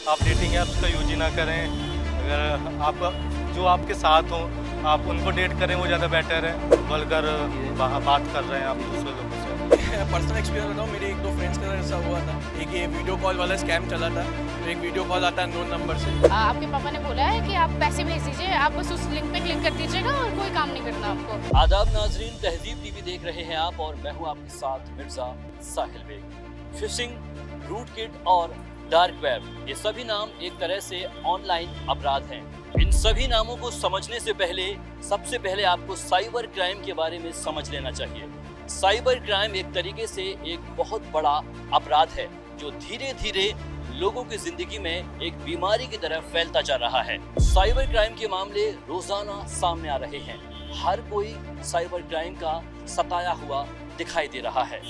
आप dating apps का use ही ना करें। अगर आप जो आपके साथ हों आप उनको डेट करें, वो ज़्यादा बेटर है। वल्गर बात कर रहे हैं आप दूसरे लोगों से। पर्सनल एक्सपीरियंस बताऊँ, मेरे एक दो फ्रेंड्स के साथ ऐसा हुआ था। एक ये वीडियो कॉल वाला स्कैम चला था। तो एक वीडियो कॉल आता है अननोन नंबर से। आपके पापा ने बोला है कि आप पैसे भेज दीजिए, आप बस उस लिंक पे क्लिक कर दीजिएगा और कोई काम नहीं करना आपको। आदाब नाजरीन, तहजीब टीवी देख रहे हैं आप और मैं हूं आपके साथ मिर्जा साहिल बेग। फिशिंग, रूट किट और डार्क वेब, ये सभी नाम एक तरह से ऑनलाइन अपराध हैं। इन सभी नामों को समझने से पहले सबसे पहले आपको साइबर क्राइम के बारे में समझ लेना चाहिए। साइबर क्राइम एक तरीके से एक बहुत बड़ा अपराध है जो धीरे धीरे लोगों की जिंदगी में एक बीमारी की तरह फैलता जा रहा है। साइबर क्राइम के मामले रोजाना सामने आ रहे हैं। हर कोई साइबर क्राइम का सताया हुआ दिखाई दे रहा है।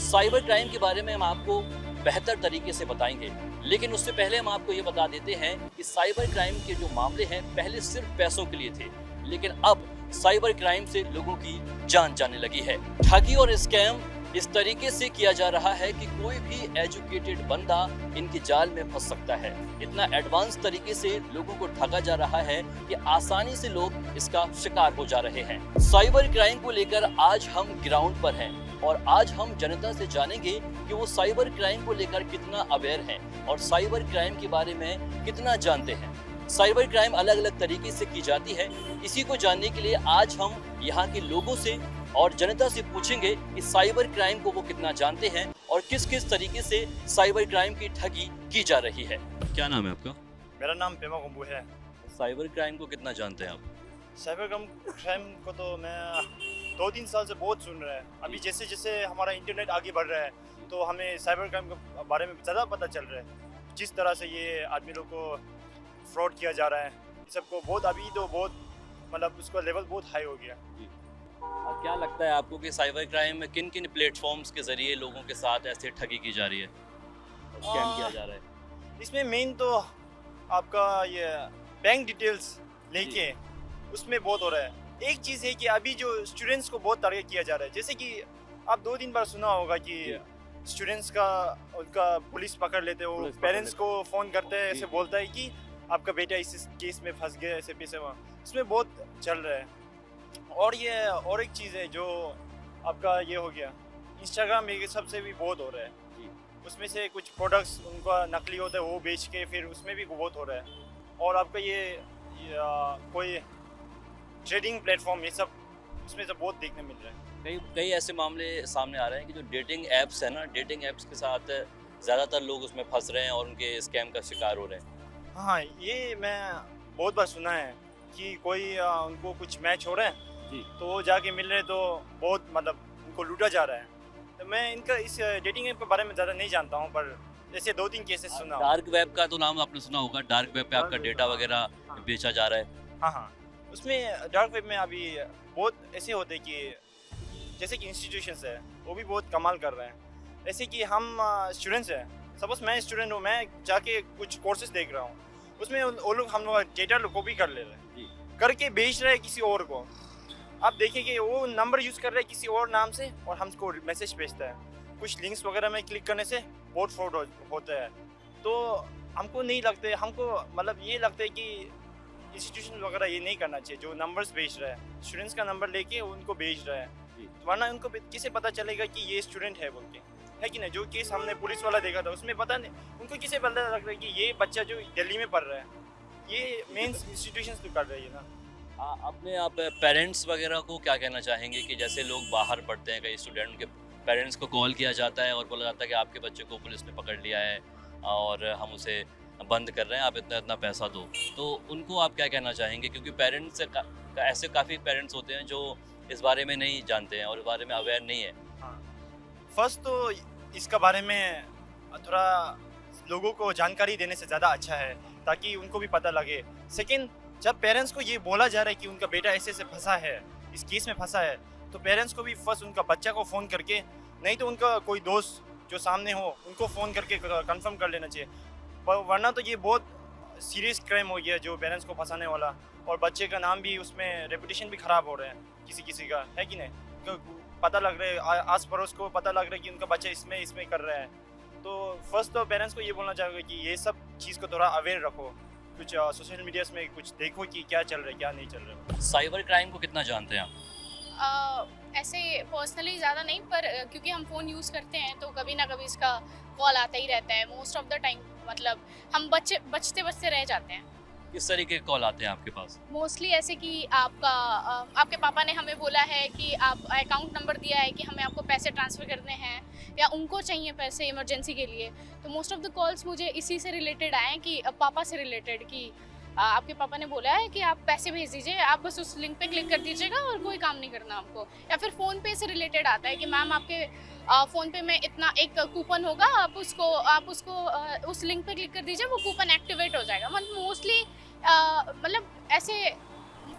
साइबर क्राइम के बारे में हम आपको बेहतर तरीके से बताएंगे, लेकिन उससे पहले हम आपको ये बता देते हैं कि साइबर क्राइम के जो मामले हैं पहले सिर्फ पैसों के लिए थे, लेकिन अब साइबर क्राइम से लोगों की जान जाने लगी है। ठगी और स्कैम इस तरीके से किया जा रहा है कि कोई भी एजुकेटेड बंदा इनके जाल में फंस सकता है। इतना एडवांस तरीके से लोगों को ठगा जा रहा है कि आसानी से लोग इसका शिकार हो जा रहे हैं। साइबर क्राइम को लेकर आज हम ग्राउंड पर हैं और आज हम जनता से जानेंगे कि वो साइबर क्राइम को लेकर कितना अवेयर हैं और साइबर क्राइम के बारे में कितना जानते हैं। साइबर क्राइम अलग अलग तरीके से की जाती है। इसी को जानने के लिए आज हम यहाँ के लोगों से और जनता से पूछेंगे कि साइबर क्राइम को वो कितना जानते हैं और किस किस तरीके से साइबर क्राइम की ठगी की जा रही है। क्या नाम है आपका? मेरा नाम पेमा कुंबू है। साइबर क्राइम को कितना जानते हैं आप? साइबर क्राइम को तो मैं 2-3 साल से बहुत सुन रहा है। अभी जैसे जैसे हमारा इंटरनेट आगे बढ़ रहा है तो हमें साइबर क्राइम के बारे में ज़्यादा पता चल रहा है। जिस तरह से ये आदमी लोग को फ्रॉड किया जा रहा है, इस सबको बहुत अभी तो बहुत मतलब उसका लेवल बहुत हाई हो गया। क्या लगता है आपको कि साइबर क्राइम में किन किन प्लेटफॉर्म्स के जरिए लोगों के साथ ऐसे ठगी की जा रही है, स्कैम किया जा रहा है? इसमें मेन तो आपका ये बैंक डिटेल्स लेके उसमें बहुत हो रहा है। एक चीज़ है कि अभी जो स्टूडेंट्स को बहुत टारगेट किया जा रहा है, जैसे कि आप 2-3 बार सुना होगा कि स्टूडेंट्स का उनका पुलिस पकड़ लेते हो, पेरेंट्स को फ़ोन करते हैं, ऐसे बोलता है कि आपका बेटा इस केस में फंस गया, ऐसे पैसे वहाँ इसमें बहुत चल रहा है। और ये और एक चीज़ है जो आपका ये हो गया इंस्टाग्राम, ये सबसे भी बहुत हो रहा है। उसमें से कुछ प्रोडक्ट्स उनका नकली होता है वो बेच के फिर उसमें भी बहुत हो रहा है। और आपका ये कोई ट्रेडिंग प्लेटफॉर्म, ये सब उसमें से बहुत देखने मिल रहा है। कई कई ऐसे मामले सामने आ रहे हैं कि जो डेटिंग ऐप्स है ना, डेटिंग ऐप्स के साथ ज़्यादातर लोग उसमें फंस रहे हैं और उनके स्कैम का शिकार हो रहे हैं। हाँ, ये मैं बहुत बार सुना है कि कोई उनको कुछ मैच हो रहा है तो वो जाके मिल रहे तो बहुत मतलब उनको लूटा जा रहा है। तो मैं इनका इस डेटिंग ऐप के बारे में ज़्यादा नहीं जानता हूँ, पर जैसे 2-3 केसेस सुना हूँ। डार्क वेब का तो नाम आपने सुना होगा। डार्क वेब पे आपका डेटा वगैरह बेचा जा रहा है। हाँ, उसमें डार्क वेब में अभी बहुत ऐसे होते हैं कि जैसे कि इंस्टीट्यूशंस है वो भी बहुत कमाल कर रहे हैं। ऐसे कि हम स्टूडेंट्स हैं, सपोज मैं स्टूडेंट हूँ, मैं जाके कुछ कोर्सेज देख रहा हूँ, उसमें वो लोग हम लोग डेटा कॉपी कर ले रहे हैं, करके बेच रहे हैं किसी और को। आप देखिए कि वो नंबर यूज़ कर रहे हैं किसी और नाम से और हमको मैसेज भेजता है। कुछ लिंक्स वगैरह में क्लिक करने से बहुत फ्रॉड होता है। तो हमको नहीं लगते, हमको मतलब ये लगता है कि इंस्टीट्यूशन वगैरह ये नहीं करना चाहिए जो नंबर्स भेज रहा है, स्टूडेंट्स का नंबर लेके उनको भेज रहा है। वरना उनको किसे पता चलेगा कि ये स्टूडेंट है बोल के, है कि नहीं? जो केस हमने पुलिस वाला देखा था उसमें पता नहीं उनको किसे पता लग रहा है कि ये बच्चा जो दिल्ली में पढ़ रहा है, ये मेन इंस्टीट्यूशंस तो कर रही है ना। अपने आप पेरेंट्स वगैरह को क्या कहना चाहेंगे कि जैसे लोग बाहर पढ़ते हैं, कई स्टूडेंट के पेरेंट्स को कॉल किया जाता है और बोला जाता है कि आपके बच्चे को पुलिस ने पकड़ लिया है और हम उसे बंद कर रहे हैं, आप इतना इतना पैसा दो, तो उनको आप क्या कहना चाहेंगे? क्योंकि पेरेंट्स ऐसे काफ़ी पेरेंट्स होते हैं जो इस बारे में नहीं जानते हैं और इस बारे में अवेयर नहीं है। हाँ, फर्स्ट तो इसका बारे में थोड़ा लोगों को जानकारी देने से ज़्यादा अच्छा है ताकि उनको भी पता लगे। सेकंड, जब पेरेंट्स को ये बोला जा रहा है कि उनका बेटा ऐसे से फंसा है, इस केस में फंसा है, तो पेरेंट्स को भी फर्स्ट उनका बच्चा को फ़ोन करके, नहीं तो उनका कोई दोस्त जो सामने हो उनको फ़ोन करके कंफर्म कर लेना चाहिए। वरना तो ये बहुत सीरियस क्राइम हो गया जो पेरेंट्स को फंसाने वाला, और बच्चे का नाम भी उसमें रेपुटेशन भी ख़राब हो रहा है किसी किसी का, है कि नहीं? पता लग रहा है, आस पड़ोस को पता लग रहा है कि उनका बच्चा इसमें कर रहा है, तो फर्स्ट तो पेरेंट्स को ये बोलना चाहूँगा कि ये सब चीज़ को थोड़ा अवेयर रखो, कुछ सोशल मीडिया में कुछ देखो कि क्या चल रहा है क्या नहीं चल रहा है। साइबर क्राइम को कितना जानते हैं आप? ऐसे पर्सनली ज़्यादा नहीं, पर क्योंकि हम फ़ोन यूज़ करते हैं तो कभी ना कभी इसका कॉल आता ही रहता है मोस्ट ऑफ द टाइम। मतलब हम बचते बचते रह जाते हैं। किस तरीके के कॉल आते हैं आपके पास? मोस्टली ऐसे कि आपके पापा ने हमें बोला है कि आप अकाउंट नंबर दिया है कि हमें आपको पैसे ट्रांसफ़र करने हैं, या उनको चाहिए पैसे इमरजेंसी के लिए। तो मोस्ट ऑफ द कॉल्स मुझे इसी से रिलेटेड आए कि पापा से रिलेटेड कि आपके पापा ने बोला है कि आप पैसे भेज दीजिए, आप बस उस लिंक पे क्लिक कर दीजिएगा और कोई काम नहीं करना आपको। या फिर फ़ोन पे से रिलेटेड आता है कि मैम आपके फ़ोन पे में इतना एक कूपन होगा, आप उसको उस लिंक पे क्लिक कर दीजिए, वो कूपन एक्टिवेट हो जाएगा। मतलब मोस्टली मतलब ऐसे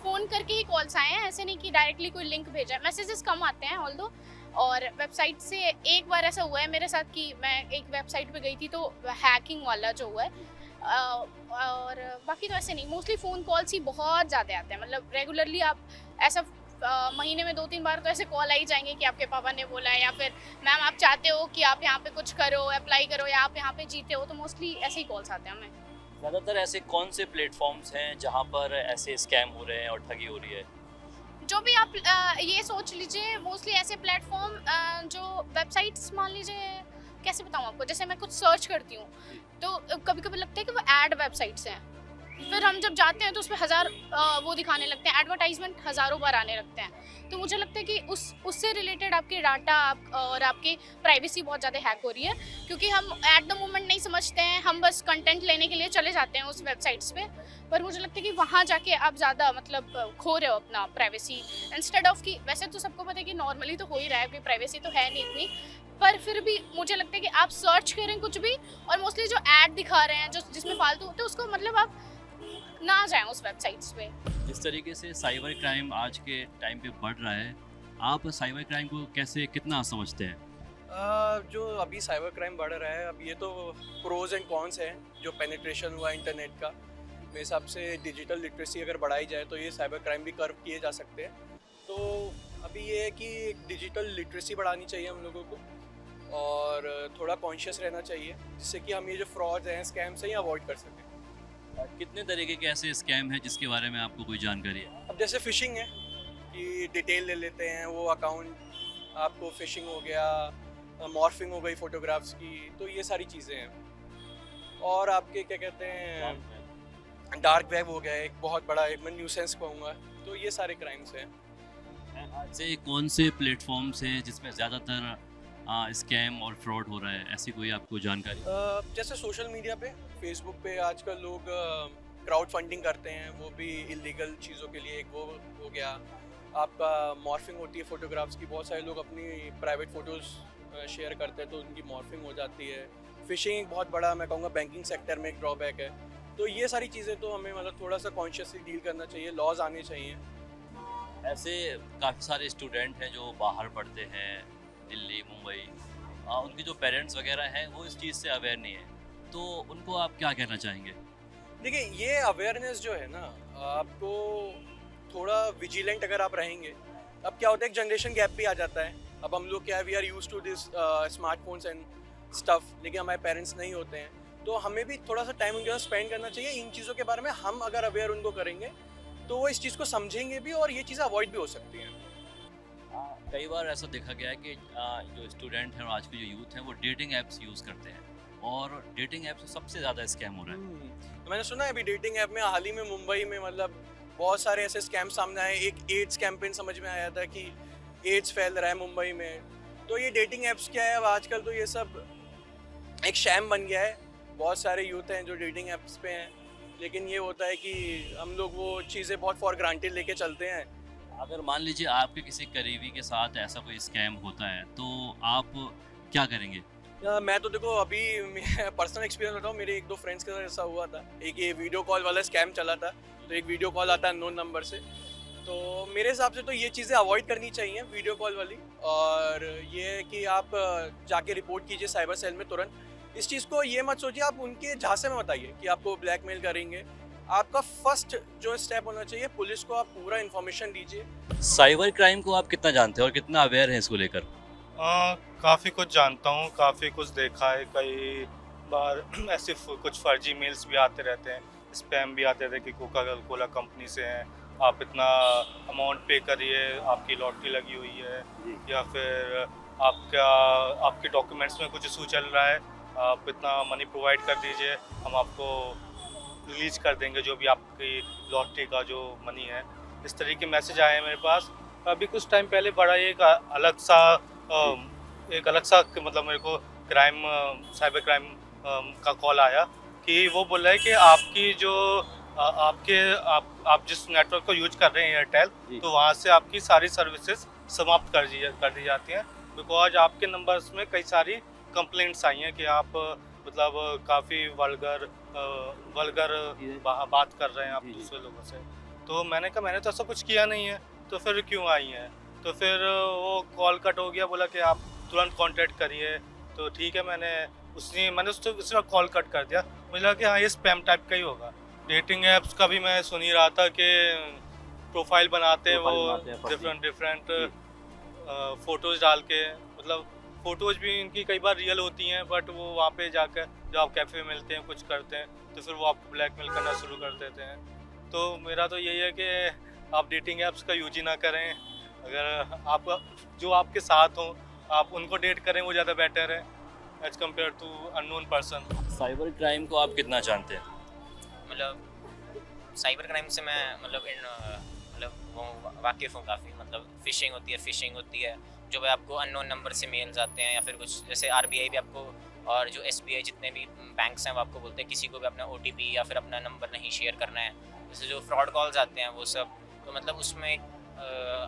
फ़ोन करके ही कॉल्स आए हैं, ऐसे नहीं कि डायरेक्टली कोई लिंक भेजा है। मैसेजेस कम आते हैं ऑल्दो। और वेबसाइट से एक बार ऐसा हुआ है मेरे साथ कि मैं एक वेबसाइट पे गई थी तो हैकिंग वाला जो हुआ है। और बाकी तो ऐसे नहीं, मोस्टली फ़ोन कॉल्स ही बहुत ज़्यादा आते हैं। मतलब रेगुलरली आप ऐसा महीने में 2-3 बार तो ऐसे कॉल आ ही जाएंगे कि आपके पापा ने बोला है, या फिर मैम आप चाहते हो कि आप यहाँ पे कुछ करो, अप्लाई करो, या आप यहाँ पे जीते हो। तो मोस्टली ऐसे ही कॉल्स आते हैं हमें। ज़्यादातर ऐसे कौन से प्लेटफॉर्म्स हैं जहाँ पर ऐसे स्कैम हो रहे हैं और ठगी हो रही है? जो भी आप ये सोच लीजिए, मोस्टली ऐसे प्लेटफॉर्म जो वेबसाइट्स, मान लीजिए कैसे बताऊँ आपको, जैसे मैं कुछ सर्च करती हूँ तो कभी कभी लगता है कि वो ऐड वेबसाइट्स हैं, फिर हम जब जाते हैं तो उस पर हज़ार वो दिखाने लगते हैं, एडवर्टाइजमेंट हज़ारों बार आने लगते हैं। तो मुझे लगता है कि उससे रिलेटेड आपके डाटा और आपकी प्राइवेसी बहुत ज़्यादा हैक हो रही है, क्योंकि हम एट द मोमेंट नहीं समझते हैं, हम बस कंटेंट लेने के लिए चले जाते हैं उस वेबसाइट्स पे। पर मुझे लगता है कि वहाँ जाके आप ज़्यादा मतलब खो रहे हो अपना प्राइवेसी, इंस्टेड ऑफ कि वैसे तो सबको पता है कि नॉर्मली तो हो ही रहा है, कोई प्राइवेसी तो है नहीं इतनी, पर फिर भी मुझे लगता है कि आप सर्च करें कुछ भी, और मोस्टली जो ऐड दिखा रहे हैं जो जिसमें फालतू होते हैं उसको मतलब आप ना जाएं उस वेबसाइट्स पे। जिस तरीके से साइबर क्राइम आज के टाइम पे बढ़ रहा है, आप साइबर क्राइम को कैसे कितना समझते हैं? जो अभी साइबर क्राइम बढ़ रहा है, अब ये तो प्रोज एंड कॉन्स हैं। जो पेनिट्रेशन हुआ इंटरनेट का, मेरे हिसाब से डिजिटल लिटरेसी अगर बढ़ाई जाए तो ये साइबर क्राइम भी कर्व किए जा सकते हैं। तो अभी ये है कि डिजिटल लिटरेसी बढ़ानी चाहिए हम लोगों को, और थोड़ा कॉन्शियस रहना चाहिए, जिससे कि हम ये जो फ्रॉड्स हैं, स्कैम्स हैं, ये अवॉइड कर सकें। कितने तरीके के ऐसे स्कैम हैं जिसके बारे में आपको कोई जानकारी है? अब जैसे फ़िशिंग है कि डिटेल ले लेते हैं, वो अकाउंट आपको फ़िशिंग हो गया, मॉर्फिंग हो गई फ़ोटोग्राफ्स की, तो ये सारी चीज़ें हैं। और आपके क्या कहते हैं, डार्क वेब हो गया एक बहुत बड़ा, एक मैं न्यूसेंस कहूँगा। तो ये सारे क्राइम्स हैं। ऐसे कौन से प्लेटफॉर्म्स हैं जिसमें ज़्यादातर स्कैम और फ्रॉड हो रहा है, ऐसी कोई आपको जानकारी? जैसे सोशल मीडिया पे, फेसबुक पे आजकल लोग क्राउड फंडिंग करते हैं, वो भी इलीगल चीज़ों के लिए। एक वो हो गया, आपका मॉर्फिंग होती है फ़ोटोग्राफ्स की, बहुत सारे लोग अपनी प्राइवेट फ़ोटोज़ शेयर करते हैं तो उनकी मॉर्फिंग हो जाती है। फ़िशिंग एक बहुत बड़ा, मैं कहूँगा बैंकिंग सेक्टर में एक ड्रॉबैक है। तो ये सारी चीज़ें तो हमें मतलब थोड़ा सा कॉन्शियसली डील करना चाहिए, लॉज आने चाहिए। ऐसे काफ़ी सारे स्टूडेंट हैं जो बाहर पढ़ते हैं, दिल्ली, मुंबई, उनके जो पेरेंट्स वगैरह हैं वो इस चीज़ से अवेयर नहीं है, तो उनको आप क्या कहना चाहेंगे? देखिए, ये अवेयरनेस जो है ना, आपको थोड़ा विजिलेंट अगर आप रहेंगे, अब क्या होता है, एक जनरेशन गैप भी आ जाता है। अब हम लोग क्या है, we are used to this smartphones and stuff, लेकिन हमारे पेरेंट्स नहीं होते हैं, तो हमें भी थोड़ा सा टाइम उनके साथ स्पेंड करना चाहिए। इन चीज़ों के बारे में हम अगर अवेयर उनको करेंगे तो वो इस चीज़ को समझेंगे भी, और ये चीज़ें अवॉइड भी हो सकती हैं। कई बार ऐसा देखा गया है कि जो स्टूडेंट हैं और आज के जो यूथ हैं वो डेटिंग ऐप्स यूज़ करते हैं, और डेटिंग ऐप से सबसे ज़्यादा स्कैम हो रहा है। तो मैंने सुना है अभी डेटिंग ऐप में हाल ही में मुंबई में मतलब बहुत सारे ऐसे स्कैम सामने आए। एक एड्स कैंपेन समझ में आया था कि एड्स फैल रहा है मुंबई में। तो ये डेटिंग ऐप्स क्या है, अब आजकल तो ये सब एक शैम बन गया है। बहुत सारे यूथ हैं जो डेटिंग ऐप्स पे हैं, लेकिन ये होता है कि हम लोग वो चीज़ें बहुत फॉर ग्रांटेड लेके चलते हैं। अगर मान लीजिए आपके किसी करीबी के साथ ऐसा कोई स्कैम होता है तो आप क्या करेंगे? मैं तो देखो, अभी पर्सनल एक्सपीरियंस बताऊँ, मेरे 1-2 फ्रेंड्स के साथ ऐसा हुआ था। एक ये वीडियो कॉल वाला स्कैम चला था, तो एक वीडियो कॉल आता है अननोन नंबर से। तो मेरे हिसाब से तो ये चीज़ें अवॉइड करनी चाहिए, वीडियो कॉल वाली। और ये है कि आप जाके रिपोर्ट कीजिए साइबर सेल में तुरंत। इस चीज़ को ये मत सोचिए आप उनके झांसे में बताइए कि आपको ब्लैकमेल करेंगे। आपका फर्स्ट जो स्टेप होना चाहिए, पुलिस को आप पूरा इन्फॉर्मेशन दीजिए। साइबर क्राइम को आप कितना जानते हैं और कितना अवेयर हैं इसको लेकर? काफ़ी कुछ जानता हूँ, काफ़ी कुछ देखा है। कई बार ऐसे कुछ फर्जी मेल्स भी आते रहते हैं, स्पैम भी आते थे कि कोका कोला कंपनी से हैं, आप इतना अमाउंट पे करिए, आपकी लॉटरी लगी हुई है, या फिर आपके डॉक्यूमेंट्स में कुछ इशू चल रहा है, आप इतना मनी प्रोवाइड कर दीजिए, हम आपको रिलीज कर देंगे जो भी आपकी लॉटरी का जो मनी है। इस तरह के मैसेज आए हैं मेरे पास। अभी कुछ टाइम पहले बड़ा एक अलग सा मतलब मेरे को साइबर क्राइम का कॉल आया कि वो बोल रहा है कि आपकी जो आप जिस नेटवर्क को यूज कर रहे हैं एयरटेल, तो वहाँ से आपकी सारी सर्विसेज समाप्त कर दी जाती हैं, बिकॉज आपके नंबर्स में कई सारी कंप्लेंट्स आई हैं कि आप मतलब काफ़ी वल्गर बात कर रहे हैं आप दूसरे लोगों से। तो मैंने कहा मैंने तो ऐसा कुछ किया नहीं है, तो फिर क्यों आई हैं? तो फिर वो कॉल कट हो गया, बोला कि आप तुरंत कांटेक्ट करिए। तो ठीक है, मैंने उसने कॉल कट कर दिया। मुझे लगा कि हाँ ये स्पैम टाइप का ही होगा। डेटिंग ऐप्स का भी मैं सुन ही रहा था कि प्रोफाइल बनाते हैं वो डिफरेंट फ़ोटोज़ डाल के, मतलब फ़ोटोज़ भी इनकी कई बार रियल होती हैं, बट वो वहाँ पे जाकर जब आप कैफ़े में मिलते हैं, कुछ करते हैं, तो फिर वो आपको ब्लैकमेल करना शुरू कर देते हैं। तो मेरा तो यही है कि आप डेटिंग ऐप्स का यूज ही ना करें। अगर आप जो आपके साथ हों, आप उनको डेट करें, वो ज़्यादा बेटर है as compare to unknown person. Cyber crime को आप कितना जानते हैं? मतलब साइबर क्राइम से मैं वो वाकिफ़ हूँ काफ़ी। मतलब फ़िशिंग होती है जो भाई आपको अननोन नंबर से मेल्स आते हैं, या फिर कुछ जैसे आरबीआई भी आपको, और जो एसबीआई जितने भी बैंक्स हैं वो आपको बोलते हैं किसी को भी अपना ओटीपी या फिर अपना नंबर नहीं शेयर करना है। जैसे जो फ्रॉड कॉल्स आते हैं वो सब, तो मतलब उसमें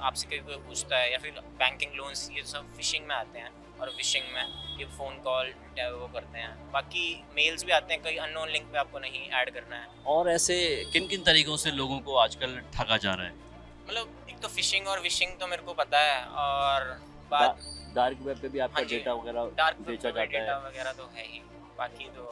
आपसे कोई पूछता है, या फिर बैंकिंग लोन्स, ये सब फ़िशिंग में आते हैं। और विशिंग में ये फ़ोन कॉल वो करते हैं। बाकी मेल्स भी आते हैं, कई अननोन लिंक पे आपको नहीं ऐड करना है। और ऐसे किन किन तरीक़ों से लोगों को आजकल ठगा जा रहा है? मतलब एक तो फ़िशिंग और विशिंग तो मेरे को पता है, और बात डार्क वेब पे भी आपका हाँ जी, डेटा वगैरह डार्क बेचा जाता डेटा है। वगैरह तो है ही। बाकी तो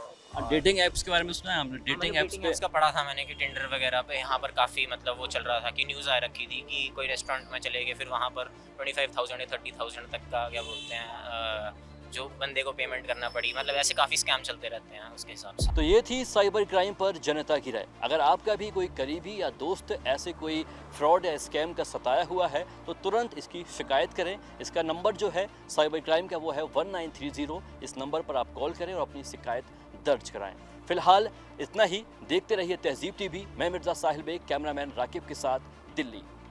डेटिंग ऐप्स के बारे में सुना है आपने? डेटिंग ऐप्स पे का पढ़ा था मैंने कि टिंडर वगैरह पे यहाँ पर काफ़ी मतलब वो चल रहा था कि न्यूज़ आ रखी थी कि कोई रेस्टोरेंट में चले गए, फिर वहाँ पर 25,000 या 30,000 तक का क्या बोलते हैं जो बंदे को पेमेंट करना पड़ी। मतलब ऐसे काफ़ी स्कैम चलते रहते हैं उसके हिसाब से। तो ये थी साइबर क्राइम पर जनता की राय। अगर आपका भी कोई करीबी या दोस्त ऐसे कोई फ्रॉड या स्कैम का सताया हुआ है तो तुरंत इसकी शिकायत करें। इसका नंबर जो है साइबर क्राइम का वो है 1930। इस नंबर पर आप कॉल करें और अपनी शिकायत दर्ज कराएं। फिलहाल इतना ही। देखते रहिए तहज़ीब टीवी। मैं मिर्ज़ा साहिल बेग, कैमरामैन राकिब के साथ, दिल्ली।